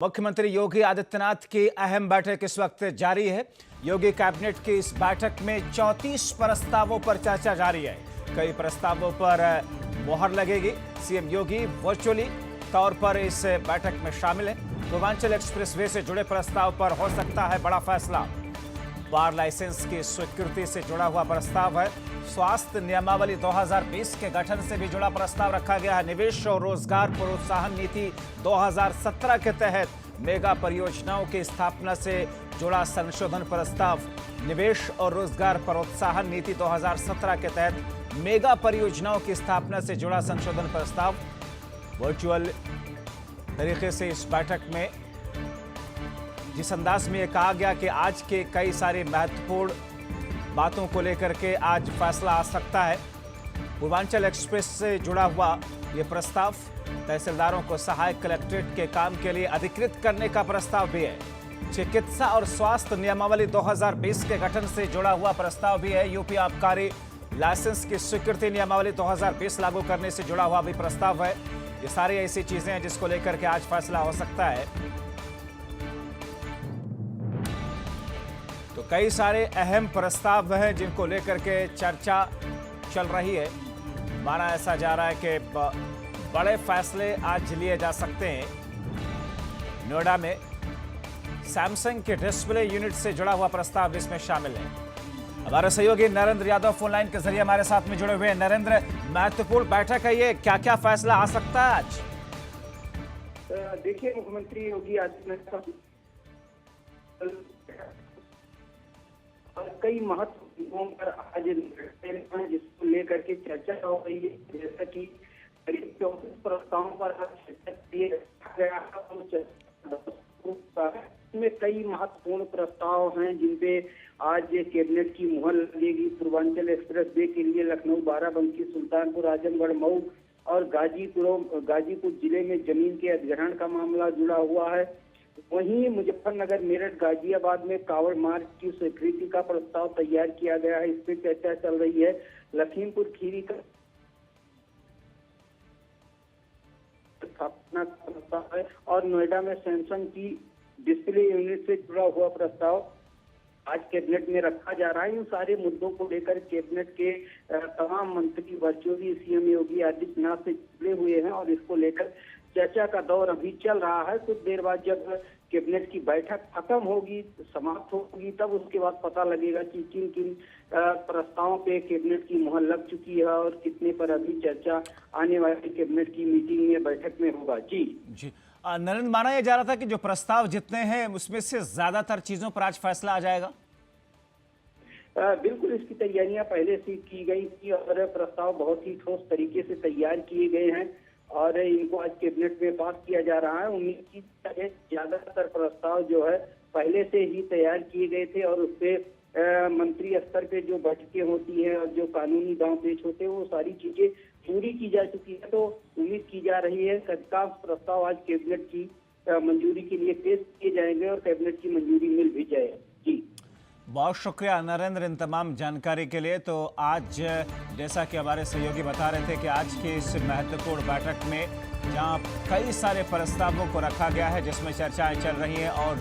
मुख्यमंत्री योगी आदित्यनाथ की अहम बैठक इस वक्त जारी है। योगी कैबिनेट की इस बैठक में 34 प्रस्तावों पर चर्चा जारी है। कई प्रस्तावों पर मोहर लगेगी। सीएम योगी वर्चुअली तौर पर इस बैठक में शामिल है। पूर्वांचल एक्सप्रेसवे से जुड़े प्रस्ताव पर हो सकता है बड़ा फैसला। बार लाइसेंस की स्वीकृति से जुड़ा हुआ प्रस्ताव है। स्वास्थ्य नियमावली 2020 के गठन से भी जुड़ा प्रस्ताव रखा गया है। निवेश और रोजगार प्रोत्साहन नीति 2017 के तहत मेगा परियोजनाओं की स्थापना से जुड़ा संशोधन प्रस्ताव। निवेश और रोजगार प्रोत्साहन नीति 2017 के तहत मेगा परियोजनाओं की स्थापना से जुड़ा संशोधन प्रस्ताव। वर्चुअल तरीके से इस बैठक में जिस अंदाज में यह कहा गया कि आज के कई सारे महत्वपूर्ण बातों को लेकर के आज फैसला आ सकता है। पूर्वांचल एक्सप्रेस से जुड़ा हुआ यह प्रस्ताव, तहसीलदारों को सहायक कलेक्ट्रेट के काम के लिए अधिकृत करने का प्रस्ताव भी है। चिकित्सा और स्वास्थ्य नियमावली 2020 के गठन से जुड़ा हुआ प्रस्ताव भी है। यूपी आबकारी लाइसेंस की स्वीकृति नियमावली 2020 लागू करने से जुड़ा हुआ भी प्रस्ताव है। ये सारी ऐसी चीजें हैं जिसको लेकर के आज फैसला हो सकता है। तो कई सारे अहम प्रस्ताव हैं जिनको लेकर के चर्चा चल रही है। माना ऐसा जा रहा है कि बड़े फैसले आज लिए जा सकते हैं। नोएडा में सैमसंग के डिस्प्ले यूनिट से जुड़ा हुआ प्रस्ताव इसमें शामिल है। हमारे सहयोगी नरेंद्र यादव फोनलाइन के जरिए हमारे साथ में जुड़े हुए हैं। नरेंद्र, महत्वपूर्ण बैठक है ये, क्या क्या फैसला आ सकता है आज? देखिए, मुख्यमंत्री योगी आदित्यनाथ कई महत्वपूर्ण पर आज जिसको लेकर के चर्चा हो रही है। जैसा कि करीब 34 प्रस्तावों पर चर्चा गया है। इसमें कई महत्वपूर्ण प्रस्ताव हैं जिनपे आज कैबिनेट की मुहर लगेगी। पूर्वांचल एक्सप्रेस वे के लिए लखनऊ, बाराबंकी, सुल्तानपुर, आजमगढ़, मऊ और गाजीपुर जिले में जमीन के अधिग्रहण का मामला जुड़ा हुआ है। वहीं मुजफ्फरनगर, मेरठ, गाजियाबाद में कावड़ मार्ग की स्वीकृति का प्रस्ताव तैयार किया गया है। इस पर चर्चा चल रही है। लखीमपुर खीरी का स्थापना का प्रस्ताव है और नोएडा में सैमसंग की डिस्प्ले यूनिट से जुड़ा हुआ प्रस्ताव आज कैबिनेट में रखा जा रहा है। इन सारे मुद्दों को लेकर कैबिनेट के तमाम मंत्री वर्चुअली सीएम योगी आदित्यनाथ से जुड़े हुए हैं और इसको लेकर चर्चा का दौर अभी चल रहा है। कुछ देर बाद जब कैबिनेट की बैठक खत्म होगी, समाप्त होगी, तब उसके बाद पता लगेगा कि किन किन प्रस्तावों पे कैबिनेट की मुहर लग चुकी है और कितने पर अभी चर्चा आने वाली कैबिनेट की मीटिंग में, बैठक में होगा। जी नरेंद्र, माना यह जा रहा था कि जो प्रस्ताव जितने हैं उसमें से ज्यादातर चीजों पर आज फैसला आ जाएगा। बिल्कुल, इसकी तैयारियां पहले से की गई थी और प्रस्ताव बहुत ही ठोस तरीके से तैयार किए गए हैं और इनको आज कैबिनेट में पास किया जा रहा है। उम्मीद की ज्यादातर प्रस्ताव जो है पहले से ही तैयार किए गए थे और उसपे मंत्री स्तर पे जो बैठकें होती है और जो कानूनी दांव पेच होते हैं वो सारी चीजें पूरी की जा चुकी है। तो उम्मीद की जा रही है कि अधिकांश प्रस्ताव आज कैबिनेट की मंजूरी के लिए पेश किए जाएंगे और कैबिनेट की मंजूरी मिल भी जाएगी। जी, बहुत शुक्रिया नरेंद्र इन तमाम जानकारी के लिए। तो आज जैसा कि हमारे सहयोगी बता रहे थे कि आज की इस महत्वपूर्ण बैठक में जहां कई सारे प्रस्तावों को रखा गया है जिसमें चर्चाएं चल रही हैं और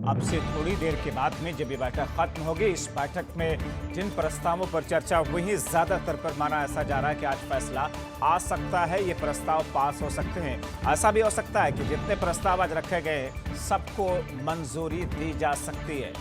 अब से थोड़ी देर के बाद में जब ये बैठक खत्म होगी, इस बैठक में जिन प्रस्तावों पर चर्चा हुई है ज्यादातर पर माना ऐसा जा रहा है कि आज फैसला आ सकता है। ये प्रस्ताव पास हो सकते हैं। ऐसा भी हो सकता है कि जितने प्रस्ताव आज रखे गए सबको मंजूरी दी जा सकती है।